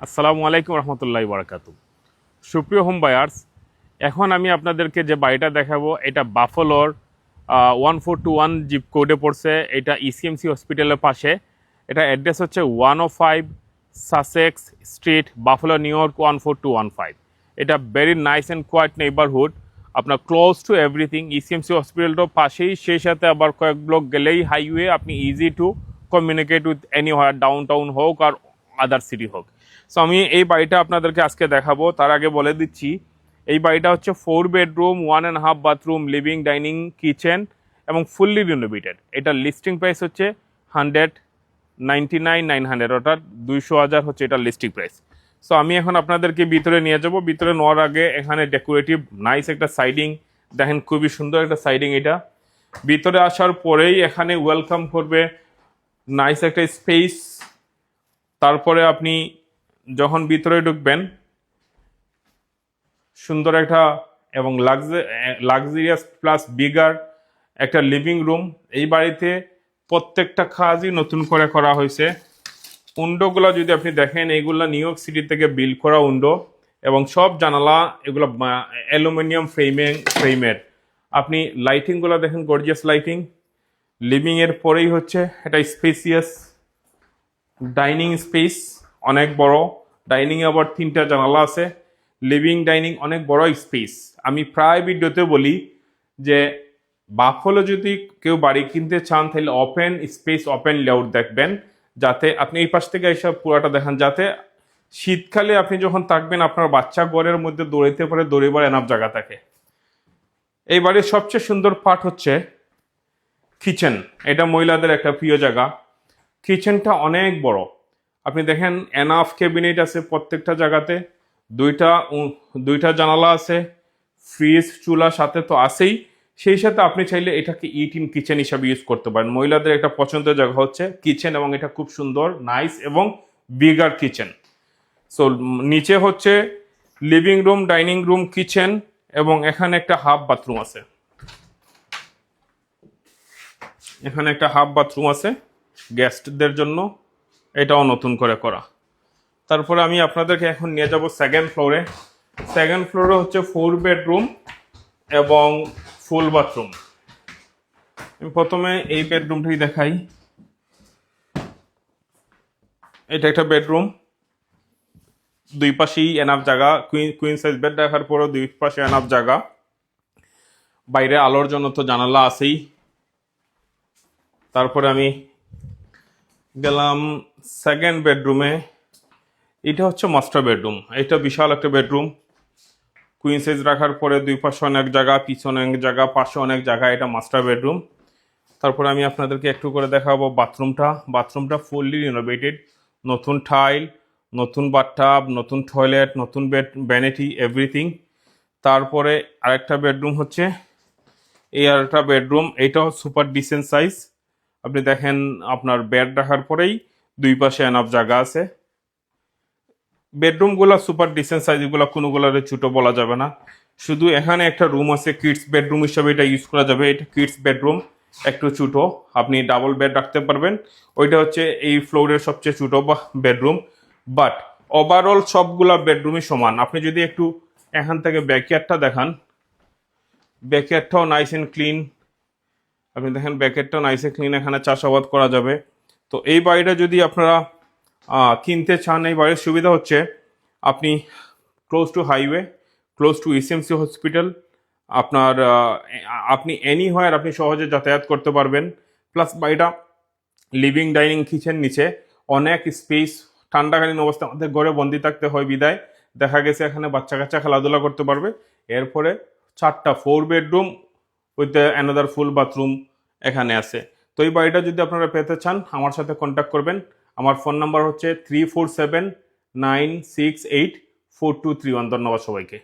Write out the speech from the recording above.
আসসালামু আলাইকুম রহমতুল্লাহি বারাকাতু। সুপ্রিয় হোম বায়ার্স, এখন আমি আপনাদেরকে যে বাড়িটা দেখাবো এটা বাফলোর 1421 জিপ কোডে পড়ছে। এটা ইসিএমসি হসপিটালের পাশে। এটা অ্যাড্রেস হচ্ছে 105 Sussex street, Buffalo, New York 14215। এটা very nice and quiet neighbourhood, আপনার ক্লোজ টু এভরিথিং। ইসিএমসি হসপিটালটাও পাশেই, সেই সাথে আবার কয়েক ব্লক গেলেই হাইওয়ে, আপনি easy to communicate with anywhere, downtown হোক আর আদার সিটি হোক। সো আমি এই বাড়িটা আপনাদেরকে আজকে দেখাবো। তার আগে বলে দিচ্ছি, এই বাড়িটা হচ্ছে 4 bedroom, 1.5 bathroom, living, dining, kitchen এবং ফুললি রিনোভেটেড। এটার লিস্টিং প্রাইস হচ্ছে 199,900, অর্থাৎ 200,000 হচ্ছে এটার লিস্টিং প্রাইস। সো আমি এখন আপনাদেরকে ভিতরে নিয়ে যাব। ভিতরে নেওয়ার আগে এখানে ডেকোরেটিভ নাইস একটা সাইডিং দেখেন, খুবই সুন্দর একটা সাইডিং। এটা ভিতরে আসার পরেই এখানে ওয়েলকাম করবে নাইস একটা স্পেস। তারপরে আপনি যখন ভিতরে ঢুকবেন, সুন্দর একটা এবং লাক্সারিয়াস প্লাস বিগার একটা লিভিং রুম। এই বাড়িতে প্রত্যেকটা কাজই নতুন করে করা হয়েছে। উইন্ডোগুলো যদি আপনি দেখেন, এইগুলো নিউ ইয়র্ক সিটি থেকে বিল্ড করা উইন্ডো এবং সব জানালা এগুলো অ্যালুমিনিয়াম ফ্রেমের। আপনি লাইটিংগুলো দেখেন, গর্জিয়াস লাইটিং। লিভিংয়ের পরেই হচ্ছে এটা স্পেসিয়াস ডাইনিং স্পেস, অনেক বড়। ডাইনিংয়ে আবার 3টা জানালা আছে। লিভিং ডাইনিং অনেক বড় স্পেস। আমি প্রায় ভিডিওতে বলি যে বাফলো যদি কেউ বাড়ি কিনতে চান তাহলে ওপেন স্পেস, ওপেন লেআউট দেখবেন, যাতে আপনি এই পাশ থেকে এসব পুরাটা দেখেন, যাতে শীতকালে আপনি যখন থাকবেন আপনার বাচ্চা ঘরের মধ্যে দৌড়াইতে পারে, দৌড়িবার এনাফ জায়গা থাকে। এই বাড়ির সবচেয়ে সুন্দর পার্ট হচ্ছে কিচেন। এটা মহিলাদের একটা প্রিয় জায়গা। কিচেনটা অনেক বড়। আপনি দেখেন এনাফ ক্যাবিনেট আছে প্রত্যেকটা জায়গাতে। দুইটা জানালা আছে, ফ্রিজ, চুলা সাথে তো আছেই। সেই সাথে আপনি চাইলে এটাকে ইট ইন কিচেন হিসাবে ইউজ করতে পারেন। মহিলাদের একটা পছন্দের জায়গা হচ্ছে কিচেন এবং এটা খুব সুন্দর, নাইস এবং বিগার কিচেন। সো নিচে হচ্ছে living room, dining room, kitchen এবং এখানে একটা হাফ বাথরুম আছে। এখানে একটা হাফ বাথরুম আছে গেস্টদের জন্য, এটাও নতুন করে করা। তারপরে আমি আপনাদেরকে এখন নিয়ে যাব সেকেন্ড ফ্লোরে। সেকেন্ড ফ্লোরে হচ্ছে 4 বেডরুম এবং ফুল বাথরুম। আমি প্রথমে এই বেডরুমটাই দেখাই। এটা একটা বেডরুম, দুই পাশেই এনাফ জায়গা। কুইন সাইজ বেড দেখার পরেও দুই পাশে এনাফ জায়গা। বাইরে আলোর জন্য তো জানালা আছেই। তারপরে আমি গেলাম সেকেন্ড বেডরুমে। এটা হচ্ছে মাস্টার বেডরুম। এটা বিশাল একটা বেডরুম। কুইন সাইজ রাখার পরে দুই পাশে অনেক জায়গা, পিছনে অনেক জায়গা, পাশে অনেক জায়গা। এটা মাস্টার বেডরুম। তারপরে আমি আপনাদেরকে একটু করে দেখাবো বাথরুমটা। বাথরুমটা ফুললি রিনোভেটেড, নতুন টাইল, নতুন বাথটাব, নতুন টয়লেট, নতুন ভ্যানিটি, এভরিথিং। তারপরে আরেকটা বেডরুম হচ্ছে এই আরেকটা বেডরুম। এটাও সুপার ডিসেন্ট সাইজ। আপনি দেখেন আপনার বেড রাখার পরেই দুই পাশে এনাফ জায়গা আছে। বেডরুমগুলো সুপার ডিসেন্ট সাইজ, এগুলো কোনোগুলোরে ছোটো বলা যাবে না। শুধু এখানে একটা রুম আছে কিডস বেডরুম হিসাবে, এটা ইউজ করা যাবে। এটা কিডস বেডরুম, একটু ছোটো, আপনি ডাবল বেড রাখতে পারবেন। ওইটা হচ্ছে এই ফ্লোরের সবচেয়ে ছোটো বেডরুম। বাট ওভারঅল সবগুলা বেডরুমই সমান। আপনি যদি একটু এখান থেকে ব্যাকইয়ার্ডটা দেখান, ব্যাকইয়ার্ডটাও নাইস অ্যান্ড ক্লিন। আপনি দেখেন ব্যাকইয়ার্ডটাও নাইস অ্যান্ড ক্লিন, এখানে চাষাবাদ করা যাবে। তো এই বাড়িটা যদি আপনারা কিনতে চান, এই বাড়ির সুবিধা হচ্ছে আপনি close to highway, close to ECMC hospital. আপনি এনিহোয়ার আপনি সহজে যাতায়াত করতে পারবেন। প্লাস বাড়িটা লিভিং, ডাইনিং, কিচেন, নিচে অনেক স্পেস। ঠান্ডাকালীন অবস্থা আমাদের ঘরে বন্দি থাকতে হয় বিদায় দেখা গেছে এখানে বাচ্চা কাচ্চা খেলাধুলা করতে পারবে। এরপরে 4টা 4 bedroom with another full bathroom এখানে আছে। তো এই বাড়িটা যদি আপনারা পেতে চান, আমার সাথে কন্ট্যাক্ট করবেন। আমার ফোন নাম্বার হচ্ছে 3479684231। ধন্যবাদ সবাইকে।